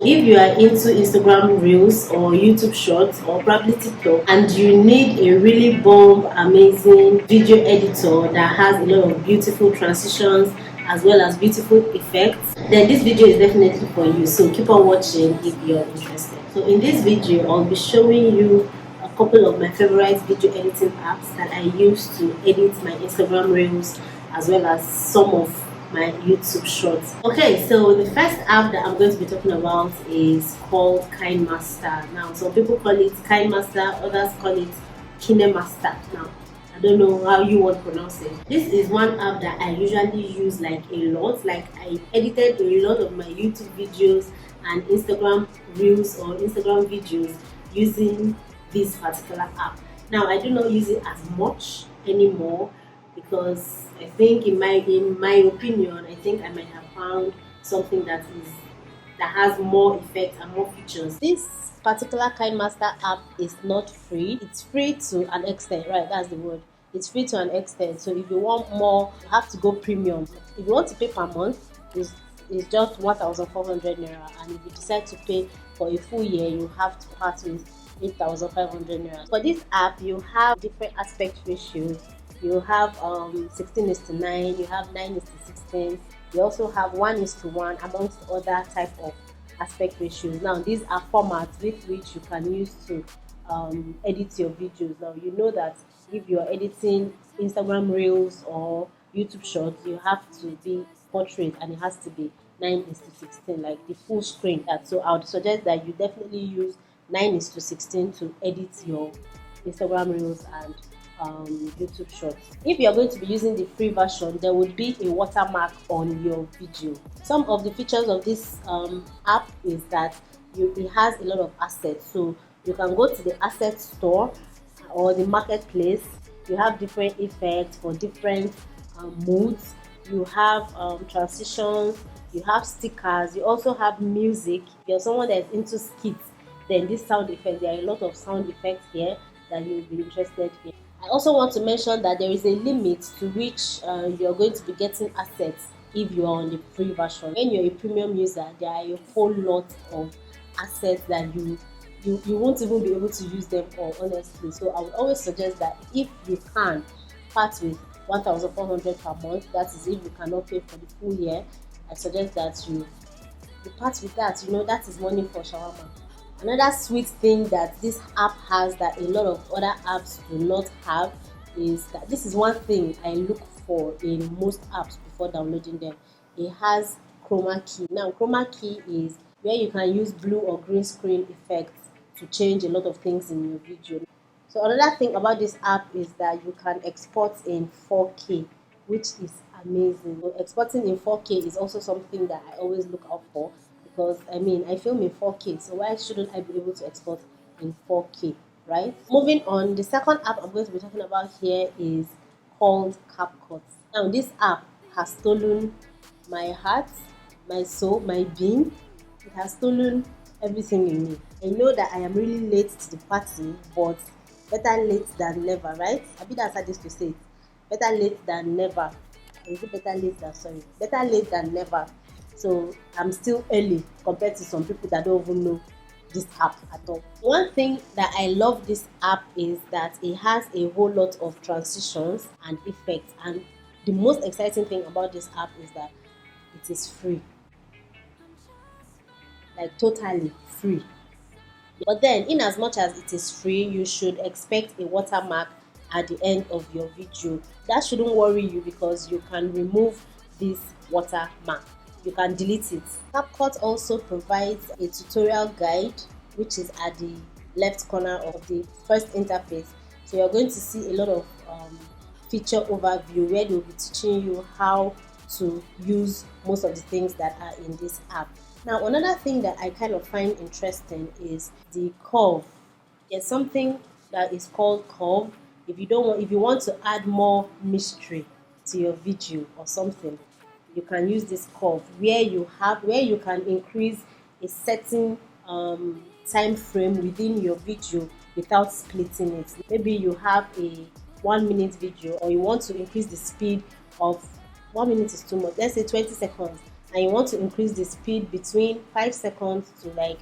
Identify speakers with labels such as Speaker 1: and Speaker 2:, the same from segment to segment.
Speaker 1: If you are into Instagram Reels or YouTube Shorts or probably TikTok and you need a really bomb, amazing video editor that has a lot of beautiful transitions as well as beautiful effects, then this video is definitely for you. So keep on watching if you're interested. So in this video, I'll be showing you a couple of my favorite video editing apps that I use to edit my Instagram Reels as well as some of my YouTube shorts. Okay, so the first app that I'm going to be talking about is called Kinemaster. Now, some people call it Kinemaster, others call it Kinemaster. Now, I don't know how you would pronounce it. This is one app that I usually use like a lot. Like I edited a lot of my YouTube videos and Instagram Reels or Instagram videos using this particular app. Now, I do not use it as much anymore because I think in my opinion, I think I might have found something that has more effect and more features. This particular Kindmaster app is not free. It's free to an extent, right? That's the word. It's free to an extent. So if you want more, you have to go premium. If you want to pay per month, it's just 1,400 naira, and if you decide to pay for a full year, you have to part with 8,500 naira. For this app, you have different aspect ratios. You have 16:9, you have 9:16, you also have 1:1 amongst other type of aspect ratios. Now these are formats with which you can use to edit your videos. Now you know that if you're editing Instagram Reels or YouTube Shorts, you have to be portrait and it has to be 9:16, like the full screen. So I would suggest that you definitely use 9:16 to edit your Instagram Reels and YouTube Shorts. If you are going to be using the free version, there would be a watermark on your video. Some of the features of this app is that it has a lot of assets. So you can go to the asset store or the marketplace. You have different effects for different moods. You have transitions. You have stickers. You also have music. If you're someone that's into skits, then this sound effect, there are a lot of sound effects here that you'll be interested in. I also want to mention that there is a limit to which you're going to be getting assets if you are on the free version. When you're a premium user, there are a whole lot of assets that you won't even be able to use them all, honestly. So I would always suggest that if you can part with 1,400 per month, that is if you cannot pay for the full year, I suggest that you part with that. You know, that is money for shawarma. Another sweet thing that this app has that a lot of other apps do not have is that this is one thing I look for in most apps before downloading them. It has chroma key. Now, chroma key is where you can use blue or green screen effects to change a lot of things in your video. So another thing about this app is that you can export in 4K, which is amazing. So exporting in 4K is also something that I always look out for, because I film in 4K, so why shouldn't I be able to export in 4K, right? Moving on, the second app I'm going to be talking about here is called Capcut. Now this app has stolen my heart, my soul, my being. It has stolen everything in me. I know that I am really late to the party, but better late than never, right? I think that's how this to say it. Better late than never. Or is it better late than sorry? Better late than never. So I'm still early compared to some people that don't even know this app at all. One thing that I love this app is that it has a whole lot of transitions and effects, and the most exciting thing about this app is that it is free, like totally free. But then, in as much as it is free, you should expect a watermark at the end of your video. That shouldn't worry you because you can remove this watermark. You can delete it. Capcut also provides a tutorial guide, which is at the left corner of the first interface. So you're going to see a lot of feature overview where they'll be teaching you how to use most of the things that are in this app. Now, another thing that I kind of find interesting is the curve. There's something that is called curve. If you want to add more mystery to your video or something, you can use this curve where you can increase a certain time frame within your video without splitting it. Maybe you have a 1 minute video, or you want to increase the speed of 1 minute is too much. Let's say 20 seconds. and you want to increase the speed between 5 seconds to like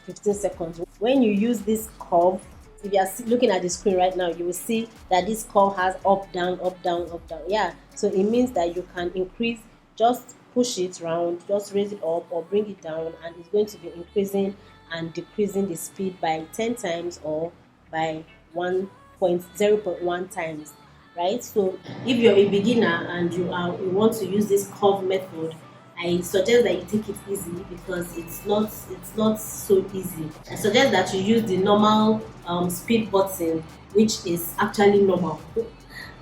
Speaker 1: 15 seconds. When you use this curve, if you are looking at the screen right now, you will see that this curve has up, down, up, down, up, down. Yeah, so it means that you can increase, just push it round, just raise it up or bring it down, and it's going to be increasing and decreasing the speed by 10 times or by 1.0.1 times, right? So if you're a beginner and you want to use this curve method, I suggest that you take it easy because it's not so easy. I suggest that you use the normal speed button, which is actually normal,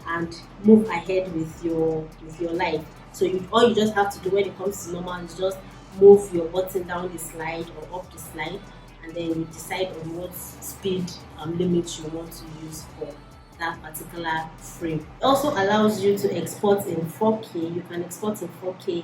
Speaker 1: and move ahead with your life. So all you just have to do when it comes to normal is just move your button down the slide or up the slide, and then you decide on what speed limit you want to use for that particular frame. It also allows you to export in 4K. You can export in 4K, you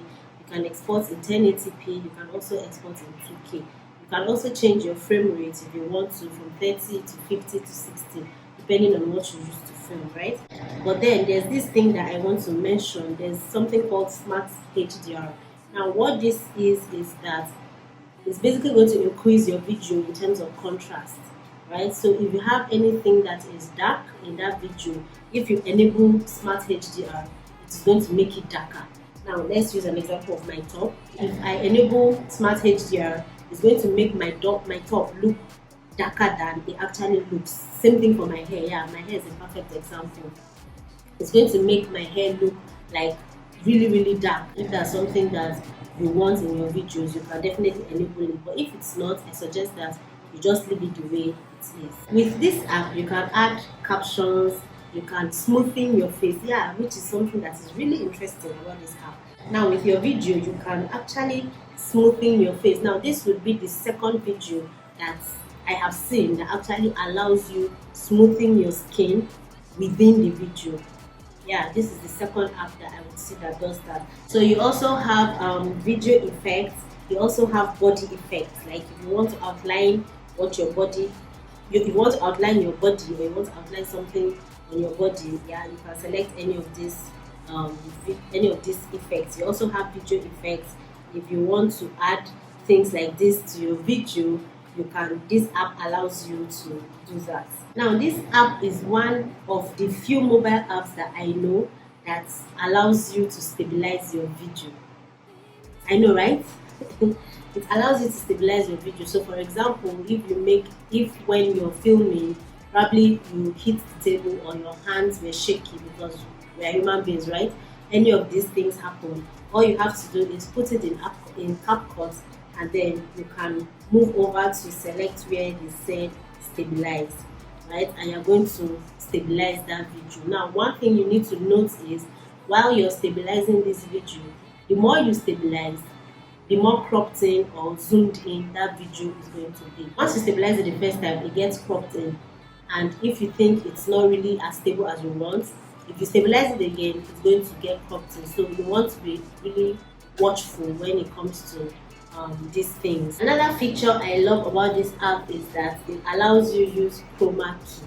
Speaker 1: can export in 1080p, you can also export in 2K. You can also change your frame rate if you want to, from 30 to 50 to 60, depending on what you use to film, right? But then there's this thing that I want to mention. There's something called Smart HDR. Now what this is that it's basically going to increase your video in terms of contrast, right? So if you have anything that is dark in that video, if you enable Smart HDR, it's going to make it darker. Now let's use an example of my top. If I enable Smart HDR, it's going to make my top look darker than it actually looks. Same thing for my hair. Yeah, my hair is a perfect example. It's going to make my hair look like really dark. If that's something that you want in your videos, you can definitely enable it. But if it's not, I suggest that you just leave it the way it is. With this app, you can add captions, you can smoothen your face, yeah, which is something that is really interesting about this app. Now with your video, you can actually smoothen your face. Now this would be the second video that I have seen that actually allows you smoothing your skin within the video. Yeah, this is the second app that I would see that does that. So you also have video effects. You also have body effects. Like if you want to outline what your body, you want to outline your body, or you want to outline something on your body, yeah, you can select any of these effects. You also have video effects. If you want to add things like this to your video, you can. This app allows you to do that. Now this app is one of the few mobile apps that I know that allows you to stabilize your video. I know, right? It allows you to stabilize your video. So for example, if when you're filming, probably you hit the table or your hands were shaky because we are human beings, right? Any of these things happen. All you have to do is put it in Capcut, and then you can move over to select where they said stabilize, right? And you're going to stabilize that video. Now, one thing you need to note is while you're stabilizing this video, the more you stabilize, the more cropped in or zoomed in that video is going to be. Once you stabilize it the first time, it gets cropped in. And if you think it's not really as stable as you want, if you stabilize it again, it's going to get cropped in. So you want to be really watchful when it comes to these things. Another feature I love about this app is that it allows you to use chroma key.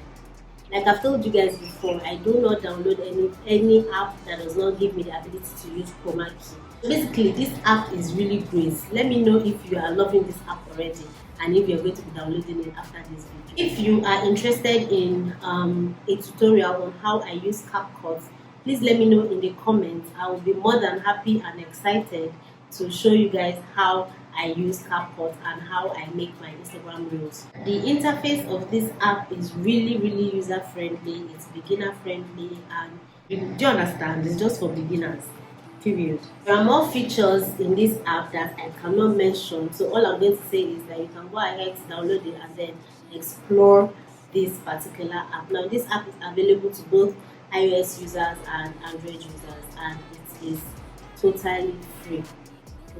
Speaker 1: Like I've told you guys before, I do not download any app that does not give me the ability to use chroma key. Basically, this app is really great. Let me know if you are loving this app already and if you're going to be downloading it after this video. If you are interested in a tutorial on how I use Capcut, please let me know in the comments. I will be more than happy and excited to show you guys how I use Capcut and how I make my Instagram reels. The interface of this app is really user friendly. It's beginner friendly, and do you understand? It's just for beginners. Period. There are more features in this app that I cannot mention, so all I'm going to say is that you can go ahead, download it, and then explore this particular app. Now, this app is available to both iOS users and Android users, and it is totally free.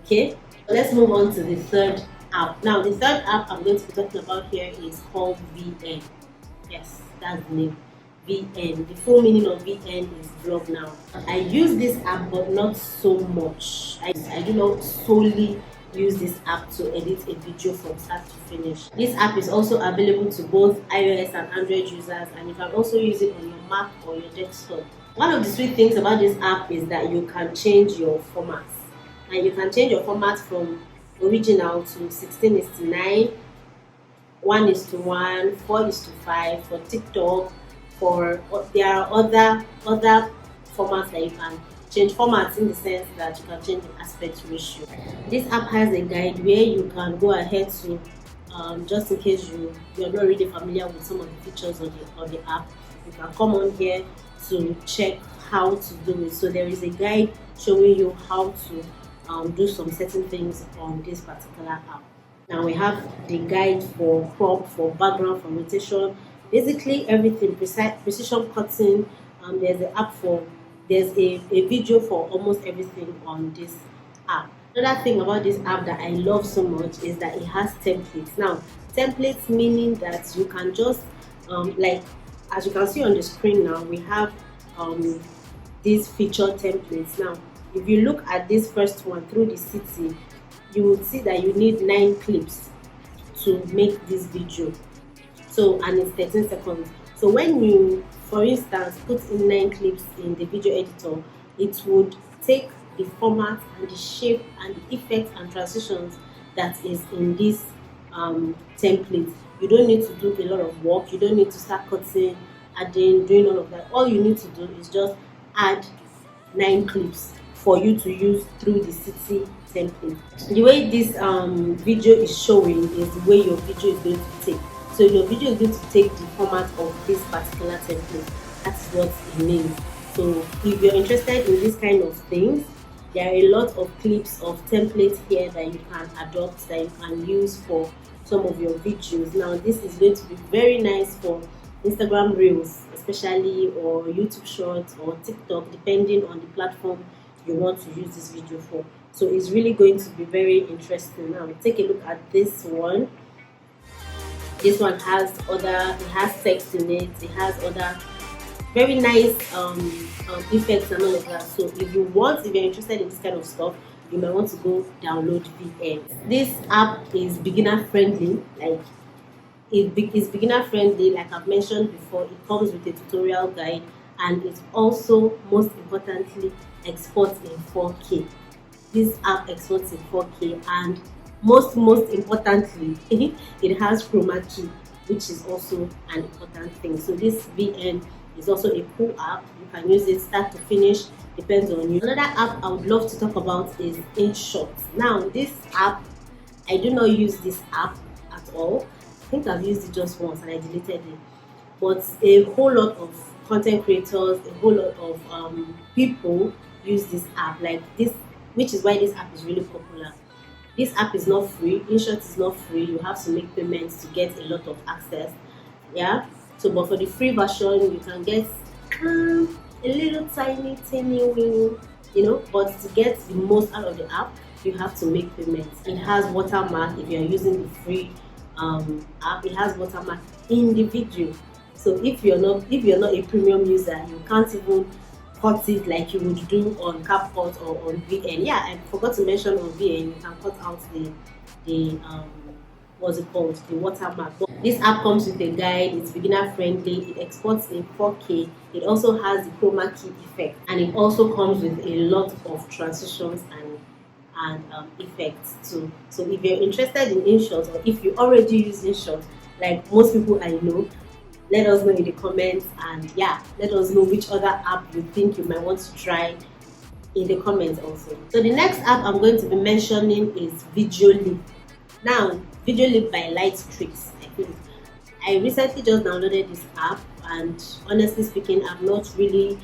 Speaker 1: Okay, let's move on to the third app. Now, the third app I'm going to be talking about here is called VN. Yes, that's the name. VN. The full meaning of VN is vlog now. I use this app, but not so much. I do not solely use this app to edit a video from start to finish. This app is also available to both iOS and Android users, and you can also use it on your Mac or your desktop. One of the sweet things about this app is that you can change your formats. and you can change your format from original to 16:9, 1:1, 4:5 for TikTok. For there are other formats that you can change formats, in the sense that you can change the aspect ratio. This app has a guide where you can go ahead to just in case you're not really familiar with some of the features of the app, you can come on here to check how to do it. So there is a guide showing you how to do some certain things on this particular app. Now we have the guide for crop, for background, for rotation, basically everything, precision cutting. There's an app for, there's a video for almost everything on this app. Another thing about this app that I love so much is that it has templates. Now, templates meaning that you can just like, as you can see on the screen now, we have these feature templates. Now, if you look at this first one, through the city, you will see that you need 9 clips to make this video. So, and it's 13 seconds. So when you, for instance, put in 9 clips in the video editor, it would take the format and the shape and the effects and transitions that is in this template. You don't need to do a lot of work. You don't need to start cutting, adding, doing all of that. All you need to do is just add 9 clips for you to use through the city template. The way this video is showing is the way your video is going to take. So your video is going to take the format of this particular template. That's what it means. So if you're interested in this kind of things, there are a lot of clips of templates here that you can adopt, that you can use for some of your videos. Now this is going to be very nice for Instagram Reels especially, or YouTube Shorts, or TikTok, depending on the platform you want to use this video for. So it's really going to be very interesting. Now take a look at this one. This one has it has text in it, it has other very nice effects and all of that. So if you're interested in this kind of stuff, you might want to go download VN. This app is beginner friendly, like it's beginner friendly, like I've mentioned before. It comes with a tutorial guide, and it also, most importantly, exports in 4K. This app exports in 4K, and most importantly, it has chroma key, which is also an important thing. So this VN is also a cool app. You can use it start to finish, depends on you. Another app I would love to talk about is Inshot. Now this app, I do not use this app at all. I think I've used it just once and I deleted it. But a whole lot of content creators, a whole lot of people use this app, like this, which is why this app is really popular. This app is not free. Inshot is not free. You have to make payments to get a lot of access. Yeah. So, but for the free version, you can get a little tiny wing, you know. But to get the most out of the app, you have to make payments. It has watermark if you are using the free app. It has watermark in the video. So if you're not a premium user, you can't even cut it like you would do on Capcut or on VN. Yeah, I forgot to mention on VN, you can cut out the what's it called, the watermark. But this app comes with a guide. It's beginner friendly. It exports in 4K. It also has the chroma key effect, and it also comes with a lot of transitions and effects too. So if you're interested in Inshot, or if you already use Inshot, like most people I know, let us know in the comments, and yeah, let us know which other app you think you might want to try in the comments also. So the next app I'm going to be mentioning is Videoleap. Now, Videoleap by Lightricks, I think. I recently just downloaded this app, and honestly speaking, I've not really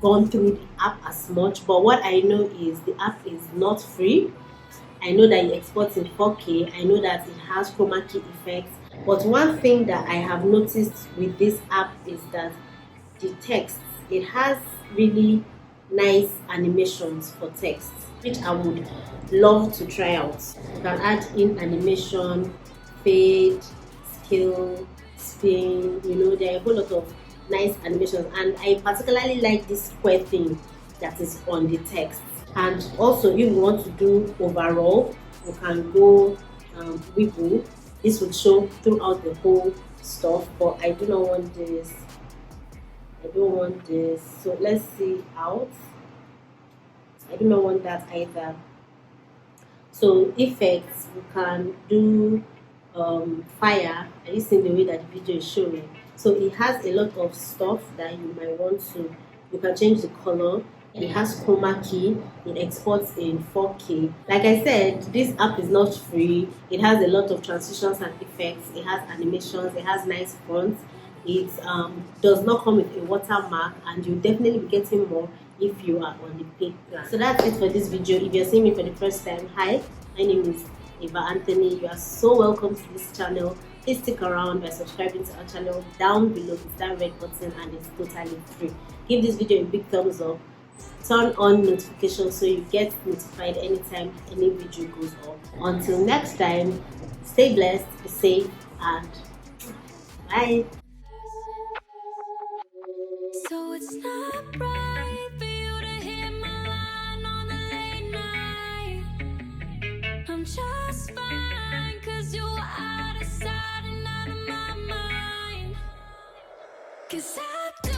Speaker 1: gone through the app as much, but what I know is the app is not free. I know that it exports in 4K. I know that it has chroma key effects. But one thing that I have noticed with this app is that the text, it has really nice animations for text, which I would love to try out. You can add in animation, fade, scale, spin, you know, there are a whole lot of nice animations, and I particularly like this square thing that is on the text. And also, if you want to do overall, you can go wiggle. This would show throughout the whole stuff, but I do not want this. I don't want this. So let's see out. I do not want that either. So effects, we can do fire. Are you seeing the way that the video is showing? So it has a lot of stuff that you might want to. You can change the color. It has chroma key. It exports in 4K. Like I said, this app is not free. It has a lot of transitions and effects. It has animations. It has nice fonts. It does not come with a watermark, and you'll definitely be getting more if you are on the paid plan. So that's it for this video. If you're seeing me for the first time, hi, my name is Eva Anthony. You are so welcome to this channel. Please stick around by subscribing to our channel. Down below is that red button, and it's totally free. Give this video a big thumbs up. Turn on notifications so you get notified anytime any video goes up. Until next time, stay blessed, be safe, and bye.
Speaker 2: So it's not right for you to hit my line on the late night. I'm just fine, 'cause you were out of sight and out of my mind. 'Cause I do